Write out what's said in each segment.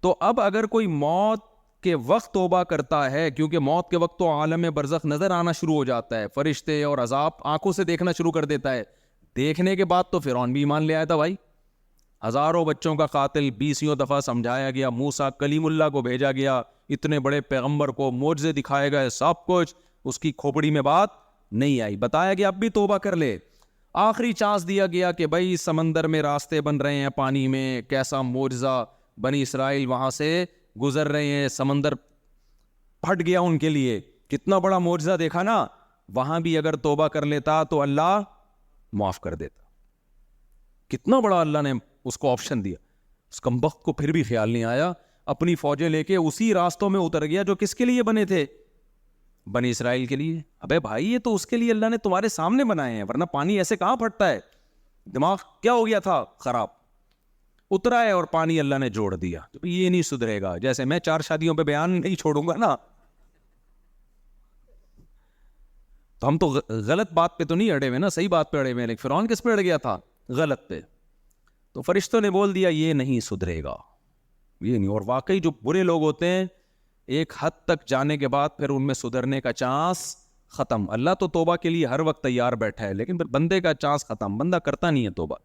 تو اب اگر کوئی موت کے وقت توبہ کرتا ہے, کیونکہ موت کے وقت تو عالم برزخ نظر آنا شروع ہو جاتا ہے, فرشتے اور عذاب آنکھوں سے دیکھنا شروع کر دیتا ہے. دیکھنے کے بعد تو فرعون بھی ایمان لے آیا تھا بھائی. ہزاروں بچوں کا قاتل 20 دفعہ سمجھایا گیا, موسیٰ کلیم اللہ کو بھیجا گیا, اتنے بڑے پیغمبر کو معجزے دکھائے گئے, سب کچھ, اس کی کھوپڑی میں بات نہیں آئی. بتایا گیا اب بھی توبہ کر لے. آخری چانس دیا گیا کہ بھائی سمندر میں راستے بن رہے ہیں, پانی میں, کیسا معجزہ, بنی اسرائیل وہاں سے گزر رہے ہیں, سمندر پھٹ گیا ان کے لیے, کتنا بڑا معجزہ دیکھا نا. وہاں بھی اگر توبہ کر لیتا تو اللہ معاف کر دیتا. کتنا بڑا اللہ نے اس کو آپشن دیا. اس کمبخت کو پھر بھی خیال نہیں آیا, اپنی فوجیں لے کے اسی راستوں میں اتر گیا جو کس کے لیے بنے تھے, بنی اسرائیل کے لیے. ابے بھائی یہ تو اس کے لیے اللہ نے تمہارے سامنے بنائے ہیں, ورنہ پانی ایسے کہاں پھٹتا ہے. دماغ کیا ہو گیا تھا خراب, اترا ہے اور پانی اللہ نے جوڑ دیا. یہ نہیں سدھرے گا. جیسے میں 4 شادیوں پہ بیان نہیں چھوڑوں گا نا, تو ہم تو غلط بات پہ تو نہیں اڑے ہوئے نا, صحیح بات پہ اڑے ہوئے. لیکن فرعون کس پہ اڑ گیا تھا, غلط پہ. تو فرشتوں نے بول دیا یہ نہیں سدھرے گا, یہ نہیں. اور واقعی جو برے لوگ ہوتے ہیں ایک حد تک جانے کے بعد پھر ان میں سدھرنے کا چانس ختم. اللہ تو توبہ کے لیے ہر وقت تیار بیٹھا ہے, لیکن پھر بندے کا چانس ختم, بندہ کرتا نہیں ہے توبہ.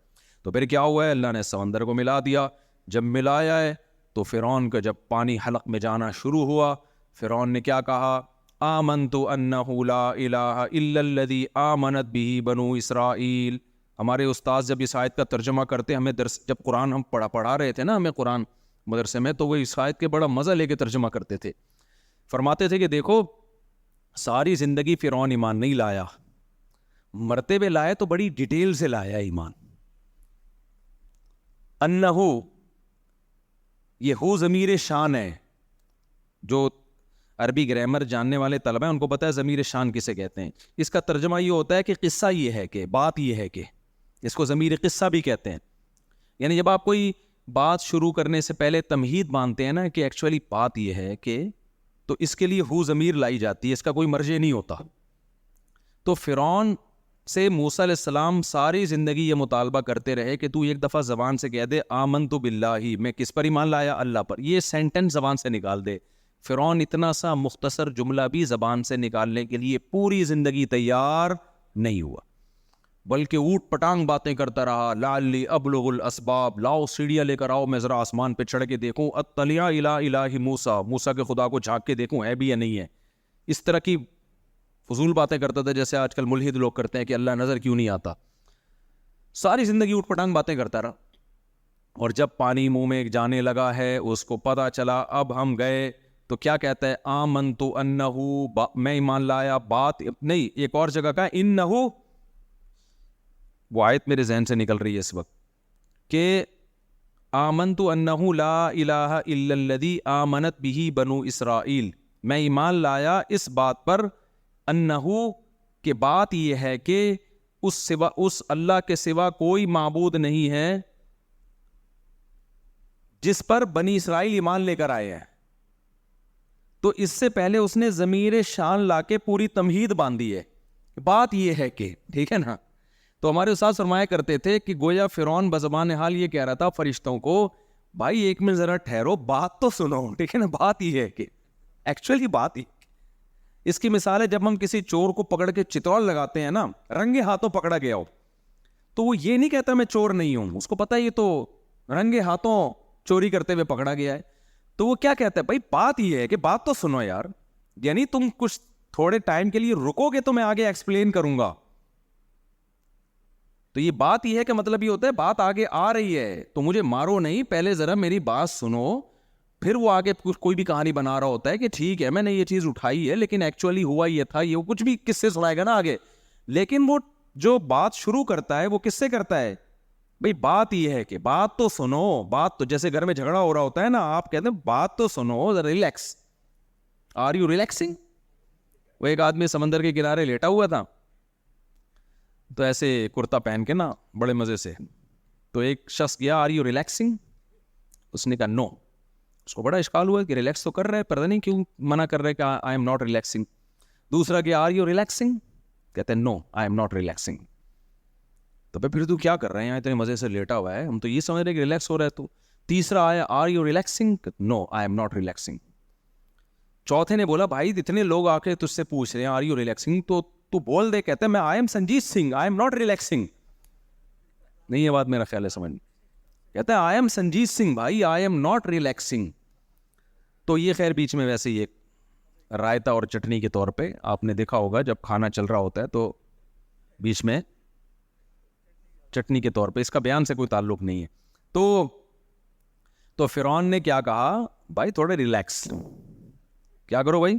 تو پھر کیا ہوا ہے, اللہ نے سمندر کو ملا دیا. جب ملایا ہے تو فرعون کا جب پانی حلق میں جانا شروع ہوا, فرعون نے کیا کہا, آمنت انہ لا الہ الا الذی آمنت بہ بنو اسرائیل. ہمارے استاد جب اس آیت کا ترجمہ کرتے, ہمیں درس جب قرآن ہم پڑھا رہے تھے نا ہمیں قرآن مدرسے میں, تو وہ اس آیت کے بڑا مزہ لے کے ترجمہ کرتے تھے. فرماتے تھے کہ دیکھو ساری زندگی فرعون ایمان نہیں لایا, مرتے ہوئے لائے تو بڑی ڈیٹیل سے لایا ایمان. انہو, یہ ہو ضمیر شان ہے. جو عربی گرامر جاننے والے طلبہ ہیں ان کو پتہ ہے ضمیر شان کسے کہتے ہیں. اس کا ترجمہ یہ ہوتا ہے کہ قصہ یہ ہے, کہ بات یہ ہے, کہ اس کو ضمیر قصہ بھی کہتے ہیں. یعنی جب آپ کوئی بات شروع کرنے سے پہلے تمہید باندھتے ہیں نا کہ ایکچولی بات یہ ہے کہ, تو اس کے لیے ہو ضمیر لائی جاتی ہے, اس کا کوئی مرجع نہیں ہوتا. تو فرعون سے موسیٰ علیہ السلام ساری زندگی یہ مطالبہ کرتے رہے کہ تو ایک دفعہ زبان سے کہہ دے آمنت باللہ, میں کس پر ایمان لایا, اللہ پر. یہ سینٹنس زبان سے نکال دے. فرعون اتنا سا مختصر جملہ بھی زبان سے نکالنے کے لیے پوری زندگی تیار نہیں ہوا, بلکہ اوٹ پٹانگ باتیں کرتا رہا. لعلی ابلغ الاسباب, لاؤ سیڑھیاں لے کر آؤ, میں ذرا آسمان پہ چڑھ کے دیکھوں. اطلع الی الہ موسیٰ, موسیٰ کے خدا کو جھانک کے دیکھوں ہے بھی یا نہیں ہے. اس طرح کی فضول باتیں کرتا تھا جیسے آج کل ملحد لوگ کرتے ہیں کہ اللہ نظر کیوں نہیں آتا. ساری زندگی اوٹ پٹانگ باتیں کرتا رہا. اور جب پانی منہ میں جانے لگا ہے, اس کو پتا چلا اب ہم گئے, تو کیا کہتا ہے, آمنت انہو, میں ایمان لایا. بات نہیں, ایک اور جگہ کا انہو, وہ آیت میرے ذہن سے نکل رہی ہے اس وقت, کہ آمنت انہو لا الہ الا الذی آمنت بہ بنو اسرائیل, میں ایمان لایا اس بات پر, انہو کہ بات یہ ہے کہ اس اللہ کے سوا کوئی معبود نہیں ہے جس پر بنی اسرائیل ایمان لے کر آئے ہیں. تو اس سے پہلے اس نے ضمیر شان لا کے پوری تمہید باندھی ہے. بات یہ ہے کہ, ٹھیک ہے نا. تو ہمارے استاد فرمایا کرتے تھے کہ گویا فرعون بزبان حال یہ کہہ رہا تھا فرشتوں کو, بھائی ایک منٹ ذرا ٹھہرو, بات تو سنو, ٹھیک ہے نا. بات یہ ہے کہ ایکچولی بات ہی, اس کی مثال ہے جب ہم کسی چور کو پکڑ کے چترول لگاتے ہیں نا, رنگے ہاتھوں پکڑا گیا ہو, تو وہ یہ نہیں کہتا میں چور نہیں ہوں, اس کو پتا یہ تو رنگے ہاتھوں چوری کرتے ہوئے پکڑا گیا ہے. تو وہ کیا کہتا ہے, بھائی بات یہ ہے کہ بات تو سنو یار, یعنی تم کچھ تھوڑے ٹائم کے لیے رکو گے تو میں آگے ایکسپلین کروں گا. تو یہ بات یہ ہے کہ مطلب یہ ہوتا ہے بات آگے آ رہی ہے, تو مجھے مارو نہیں, پہلے ذرا میری بات سنو. پھر وہ آگے کوئی بھی کہانی بنا رہا ہوتا ہے کہ ٹھیک ہے میں نے یہ چیز اٹھائی ہے لیکن ایکچولی ہوا یہ تھا, یہ کچھ بھی کس سے سنائے گا نا آگے. لیکن وہ جو بات شروع کرتا ہے وہ کس سے کرتا ہے, بھئی بات یہ ہے کہ بات تو سنو. بات تو جیسے گھر میں جھگڑا ہو رہا ہوتا ہے نا, آپ کہتے ہیں بات تو سنو, ریلیکس, آر یو ریلیکسنگ. وہ ایک آدمی سمندر کے کنارے لیٹا ہوا تھا, تو ایسے کرتا پہن کے نا بڑے مزے سے, تو ایک شخص گیا, آر یو ریلیکسنگ. اس نے کہا نو. اس کو بڑا اشکال ہوا کہ ریلیکس تو کر رہے, پتہ نہیں کیوں منع کر رہے کہ آئی ایم ناٹ ریلیکسنگ. دوسرا کہ آر یو ریلیکسنگ, کہتے ہیں نو آئی ایم ناٹ ریلیکسنگ. تو پھر تو کیا کر رہے ہیں, اتنے مزے سے لیٹا ہوا ہے, ہم تو یہ سمجھ رہے کہ ریلیکس ہو رہا ہے. تو تیسرا آیا are you relaxing? No I am not relaxing. چوتھے نے بولا بھائی اتنے لوگ آ کے تجھ سے پوچھ رہے ہیں آر یو ریلیکسنگ, تو بول دے. کہتے ہیں میں I am Sanjeet Singh, I am not relaxing. نہیں یہ بات میرا خیال ہے سمجھ. کہتا ہے آئی ایم سنجیت سنگھ بھائی, آئی ایم ناٹ ریلیکسنگ. تو یہ خیر بیچ میں ویسے ہی ایک رائتا اور چٹنی کے طور پہ آپ نے دیکھا ہوگا جب کھانا چل رہا ہوتا ہے تو بیچ میں چٹنی کے طور پہ, اس کا بیان سے کوئی تعلق نہیں ہے. تو فرعون نے کیا کہا, بھائی تھوڑے ریلیکس, کیا کرو بھائی,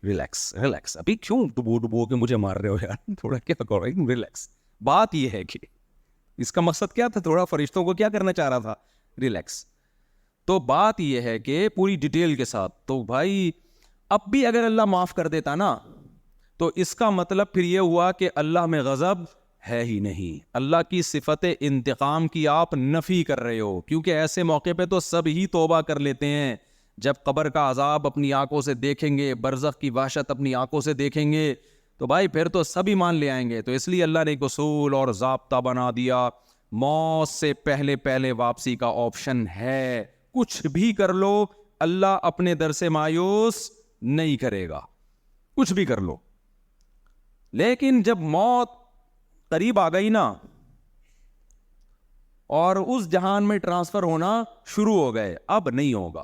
ریلیکس. ابھی کیوں ڈبو کے مجھے مار رہے ہو یار, تھوڑا کیا کرو ریلیکس. بات یہ ہے کہ اس کا مقصد کیا تھا, تھوڑا فرشتوں کو کیا کرنا چاہ رہا تھا, ریلیکس. تو بات یہ ہے کہ پوری ڈیٹیل کے ساتھ, تو بھائی اب بھی اگر اللہ معاف کر دیتا نا تو اس کا مطلب پھر یہ ہوا کہ اللہ میں غضب ہے ہی نہیں. اللہ کی صفت انتقام کی آپ نفی کر رہے ہو, کیونکہ ایسے موقع پہ تو سب ہی توبہ کر لیتے ہیں. جب قبر کا عذاب اپنی آنکھوں سے دیکھیں گے, برزخ کی وحشت اپنی آنکھوں سے دیکھیں گے, تو بھائی پھر تو سب ایمان لے آئیں گے. تو اس لیے اللہ نے ایک اصول اور ضابطہ بنا دیا, موت سے پہلے واپسی کا آپشن ہے. کچھ بھی کر لو اللہ اپنے در سے مایوس نہیں کرے گا, کچھ بھی کر لو. لیکن جب موت قریب آ گئی نا اور اس جہان میں ٹرانسفر ہونا شروع ہو گئے, اب نہیں ہوگا.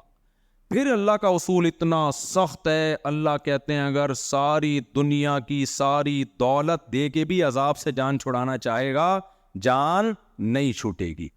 پھر اللہ کا اصول اتنا سخت ہے, اللہ کہتے ہیں اگر ساری دنیا کی ساری دولت دے کے بھی عذاب سے جان چھڑانا چاہے گا, جان نہیں چھوٹے گی.